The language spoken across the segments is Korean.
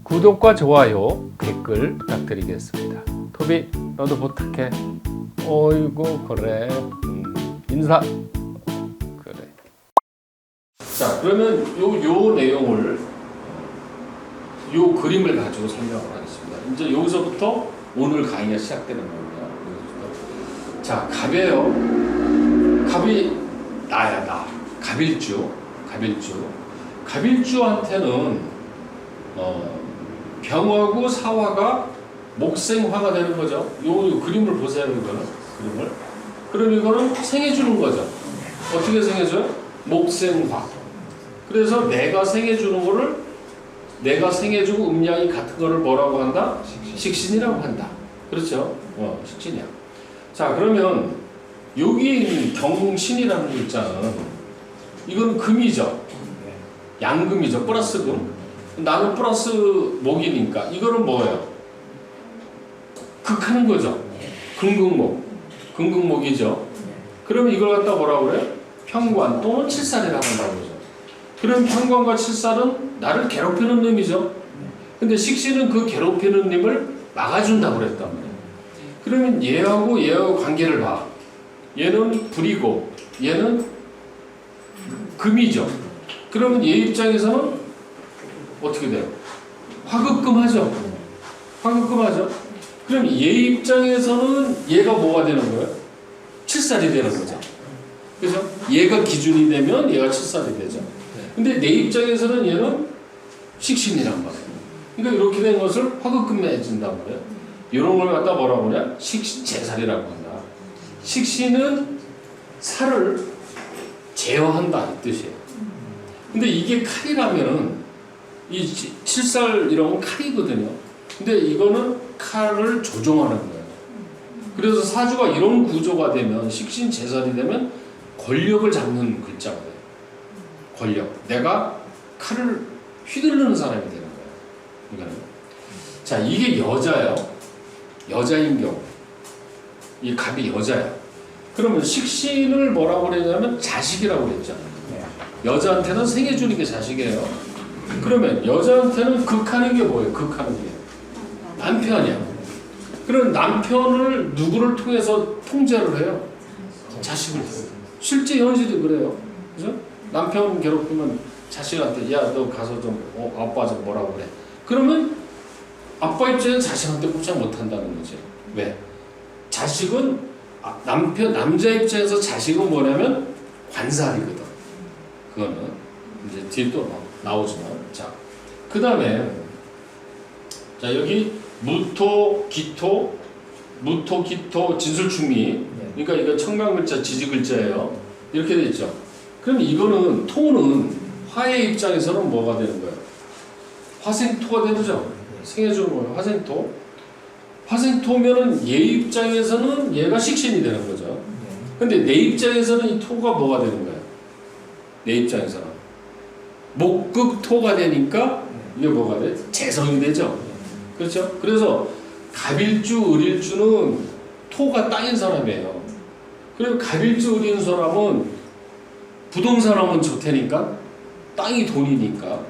구독과 좋아요, 댓글 부탁드리겠습니다. 토비, 너도 부탁해. 어이구, 그래. 인사. 그래. 자, 그러면 요 내용을, 요 그림을 가지고 설명을 하겠습니다. 이제 여기서부터 오늘 강의가 시작되는 겁니다. 자, 갑이에요. 갑이 나야, 나. 갑일주. 갑일주한테는 병하고 사화가 목생화가 되는 거죠. 요 그림을 보세요, 이거는. 그림을. 그럼 이거는 생해주는 거죠. 어떻게 생해줘요? 목생화. 그래서 내가 생해주는 거를, 내가 생해주고 음양이 같은 거를 뭐라고 한다? 식신이라고 한다. 그렇죠? 식신이야. 자, 그러면 여기 있는 경신이라는 글자는 이건 금이죠. 양금이죠. 플러스 금. 나는 플러스 목이니까 이거는 뭐예요? 극하는 거죠. 금극목이죠. 그러면 이걸 갖다 뭐라고 그래요? 편관 또는 칠살이라고 한다고 그러죠. 그럼 편관과 칠살은 나를 괴롭히는 놈이죠. 근데 식신은 그 괴롭히는 놈을 막아준다고 그랬단 말이에요. 그러면 얘하고 관계를 봐. 얘는 불이고 얘는 금이죠. 그러면 얘 입장에서는 어떻게 돼요? 화극금하죠. 그럼 얘 입장에서는 얘가 뭐가 되는 거예요? 칠살이 되는 거죠. 그죠? 얘가 기준이 되면 얘가 칠살이 되죠. 근데 내 입장에서는 얘는 식신이란 말이에요. 그러니까 이렇게 된 것을 화극금해진단 말이에요. 이런 걸 갖다 뭐라고 그래? 식신제살이라고 한다. 식신은 살을 제어한다 이 뜻이에요. 근데 이게 칼이라면은 이 칠살 이런 건 칼이거든요. 근데 이거는 칼을 조종하는 거예요. 그래서 사주가 이런 구조가 되면 식신제살이 되면 권력을 잡는 글자가 돼요. 권력. 내가 칼을 휘두르는 사람이 되는 거예요. 이거는. 자, 이게 여자예요. 여자인 경우. 이 갑이 여자야. 그러면 식신을 뭐라고 그러냐면 자식이라고 그랬잖아요. 여자한테는 생해주는 게 자식이에요. 그러면 여자한테는 극하는 게 뭐예요? 극하는 게 남편이야. 그럼 남편을 누구를 통해서 통제를 해요? 자식을 통해서. 실제 현실이 그래요. 그죠? 남편 괴롭히면 자식한테 야, 너 가서 좀 아빠 좀 뭐라고 그래. 그러면 아빠 입장에는 자식한테 꼼짝 못한다는 거지. 왜? 자식은 남자 입장에서 자식은 뭐냐면 관살이거든. 그거는 이제 뒤에 또 나오지만. 자, 그 다음에 자, 여기 무토, 기토, 진술충미. 그러니까 이거 청강글자, 지지글자예요. 이렇게 돼 있죠. 그럼 이거는 토는 화의 입장에서는 뭐가 되는 거예요? 화생토가 되죠. 생해주는 거예요. 화생토. 화생토면은 얘 입장에서는 얘가 식신이 되는 거죠. 근데 내 입장에서는 이 토가 뭐가 되는 거예요? 내 입장에서는 목극토가 되니까 이게 뭐가 돼? 재성이 되죠. 그렇죠? 그래서 갑일주, 을일주는 토가 땅인 사람이에요. 그리고 갑일주, 을인 사람은 부동산 하면 좋다니까 땅이 돈이니까.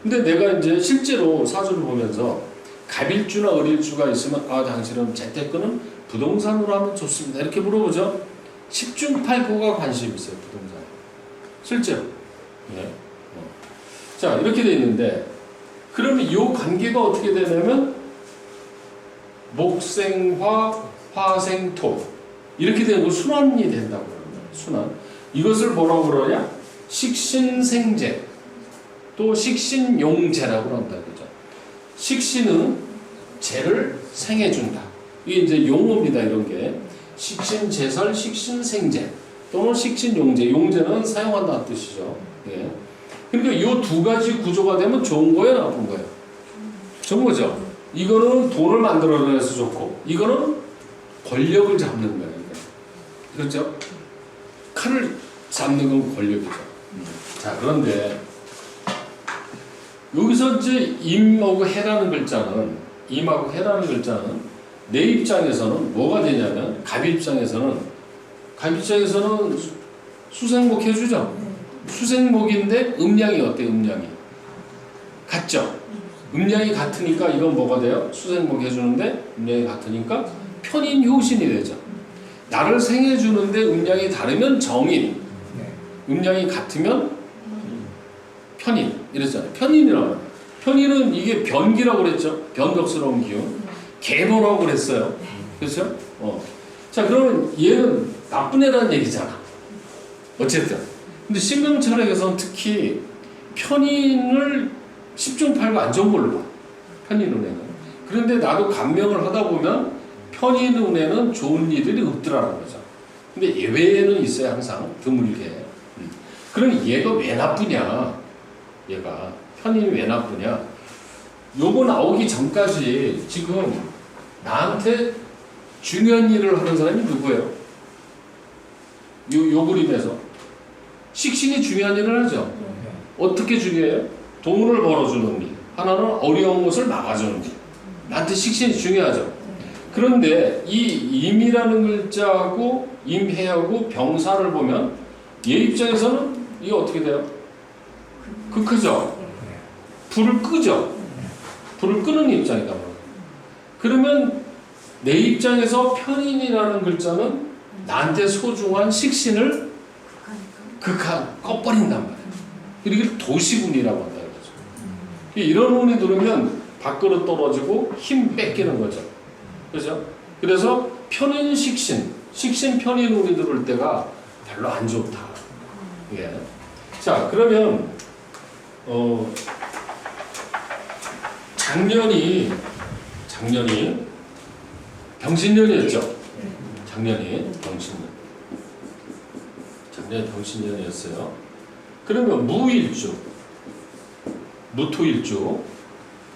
근데 내가 이제 실제로 사주를 보면서 갑일주나 을일주가 있으면 당신은 재테크는 부동산으로 하면 좋습니다. 이렇게 물어보죠. 10중 8구가 관심이 있어요. 부동산. 실제로. 네. 자, 이렇게 돼 있는데 그러면 이 관계가 어떻게 되냐면 목생화, 화생토 이렇게 되는 거 순환이 된다고 합니다. 순환. 이것을 뭐라고 그러냐? 식신생재 또 식신용재라고 한다. 그죠? 식신은 재를 생해준다. 이게 이제 용어입니다. 이런 게 식신제설, 식신생재 또는 식신용재. 용재는 사용한다는 뜻이죠. 예. 그러니까 이 두 가지 구조가 되면 좋은 거예요, 나쁜 거예요? 좋은 거죠. 이거는 돈을 만들어내서 좋고, 이거는 권력을 잡는 거예요. 그렇죠? 칼을 잡는 건 권력이죠. 자, 그런데 여기서 이제 임하고 해라는 글자는 내 입장에서는 뭐가 되냐면 갑 입장에서는 수생목 해주죠. 수생목인데 음양이 어때요? 음양이 같죠? 음량이 같으니까 이건 뭐가 돼요? 수생목 해주는데 음량이 같으니까 편인 효신이 되죠. 나를 생해주는데 음량이 다르면 정인, 음량이 같으면 편인 이랬잖아요. 편인이라고. 편인은 이게 변기라고 그랬죠. 변덕스러운 기운. 개노라고 그랬어요. 그렇죠? 자, 그러면 얘는 나쁜 애라는 얘기잖아. 어쨌든. 근데 신명철학에서는 특히 편인을 10중 8구 안 좋은 걸로 봐. 편인 운에는. 그런데 나도 감명을 하다 보면 편인 운에는 좋은 일들이 없더라는 거죠. 근데 예외는 있어요. 항상 드물게. 그럼 얘가 왜 나쁘냐? 얘가 편인이 왜 나쁘냐? 요거 나오기 전까지 지금 나한테 중요한 일을 하는 사람이 누구예요? 요 그림에서 식신이 중요한 일을 하죠. 어떻게 중요해요? 돈을 벌어주는 일, 하나는 어려운 것을 막아주는 일. 나한테 식신이 중요하죠. 그런데 이 임이라는 글자하고 임해하고 병사를 보면 얘 입장에서는 이게 어떻게 돼요? 극하죠. 불을 끄죠. 불을 끄는 입장이다. 그러면 내 입장에서 편인이라는 글자는 나한테 소중한 식신을 꺼버린단 말이에요. 이렇게 도시군이라고 한다 이거죠. 이런 운이 들으면 밖으로 떨어지고 힘 뺏기는 거죠. 그죠? 그래서 편인 식신 편인 운이 들을 때가 별로 안 좋다. 예. 자, 그러면 작년이 병신년이었죠. 작년이 병신년이었어요. 그러면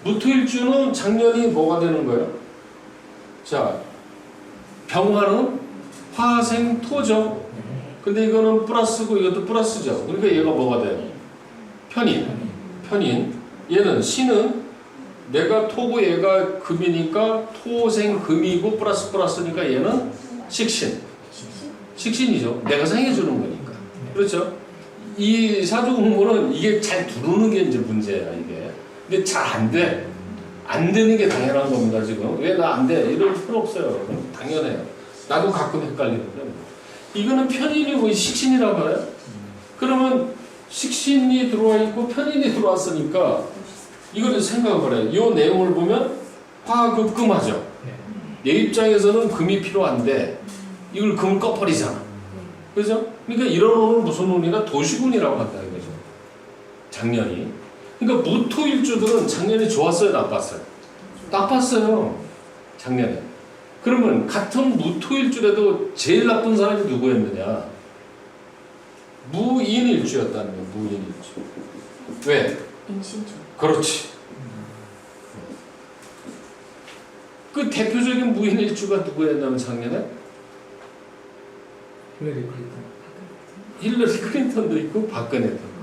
무토일주는 작년이 뭐가 되는 거예요? 자, 병화는 화생토죠. 근데 이거는 플러스고 이것도 플러스죠. 그러니까 얘가 뭐가 돼요? 편인. 얘는 신은 내가 토고 얘가 금이니까 토생금이고 플러스니까 얘는 식신이죠. 내가 생해주는 거니까. 그렇죠? 이 사주공무는 이게 잘 두르는 게 이제 문제야 이게. 근데 잘 안 돼. 안 되는 게 당연한 겁니다 지금. 왜 나 안 돼? 이럴 필요 없어요. 당연해요. 나도 가끔 헷갈리는데. 이거는 편인이고 식신이라고 해요. 그러면 식신이 들어와 있고 편인이 들어왔으니까 이거를 생각을 해. 이 내용을 보면 화급금하죠. 내 입장에서는 금이 필요한데 이걸 금을 꺼버리잖아. 그죠? 그러니까 이런 운은 무슨 운이나 도시군이라고 한다 이거죠. 작년이. 그러니까 무토일주들은 작년이 좋았어요, 나빴어요? 나빴어요. 작년에. 그러면 같은 무토일주라도 제일 나쁜 사람이 누구였느냐? 무인일주였다는 거예요. 무인일주. 왜? 임신주. 그렇지. 그 대표적인 무인일주가 누구였냐면 작년에 힐러리 클린턴도 있고 박근혜도 있고.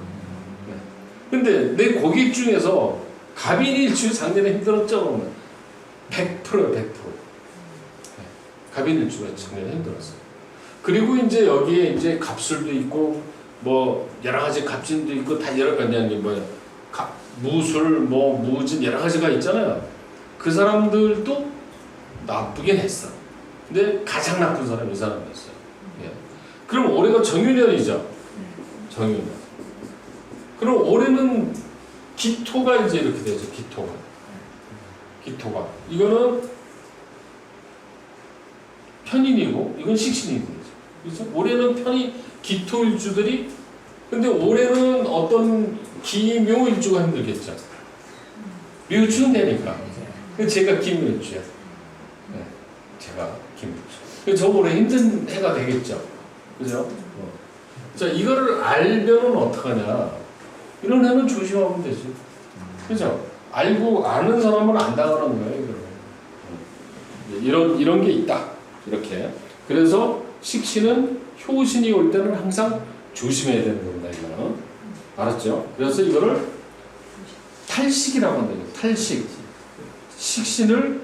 근데 내 고객 중에서 갑인일주 작년에 힘들었죠. 100%요, 100%. 갑인일주가 작년에 힘들었어요. 그리고 이제 여기에 이제 갑술도 있고 뭐 여러 가지 갑진도 있고 다 여러 가지 무술 뭐 무진 여러 가지가 있잖아요. 그 사람들도 나쁘긴 했어. 근데 가장 나쁜 사람이 이 사람이었어요. 예. 그럼 올해가 정유년이죠. 정유년. 그럼 올해는 기토가 이제 이렇게 되죠. 기토가. 이거는 편인이고 이건 식신이 되죠. 그렇죠? 올해는 기토일주들이 근데 올해는 어떤 기묘일주가 힘들겠죠. 묘일주는 되니까. 제가 기묘일주야. 네, 제가 기묘일주. 저 올해 힘든 해가 되겠죠. 그죠? 자, 이거를 알면은 어떡하냐. 이런 해는 조심하면 되지. 그죠? 알고 아는 사람은 안 당하는 거예요. 이런 게 있다. 이렇게. 그래서 식신은 효신이 올 때는 항상 조심해야 되는 겁니다. 이거는. 알았죠? 그래서 이거를 탈식이라고 한다. 탈식. 식신을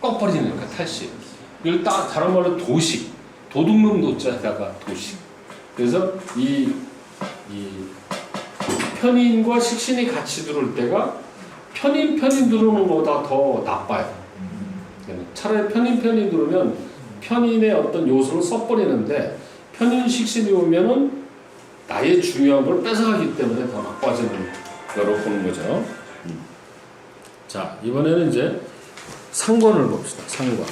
꺼버리는 거야. 탈식. 이걸 다른 말로 도식. 도둑놈 노자에다가 도식. 그래서 이 편인과 식신이 같이 들어올 때가 편인 들어오는 것보다 더 나빠요. 차라리 편인 들어오면 편인의 어떤 요소를 써버리는데 편인 식신이 오면은 나의 중요한 걸 뺏어가기 때문에 더 나빠지는 거로 보는 거죠. 자, 이번에는 이제 상관을 봅시다. 상관.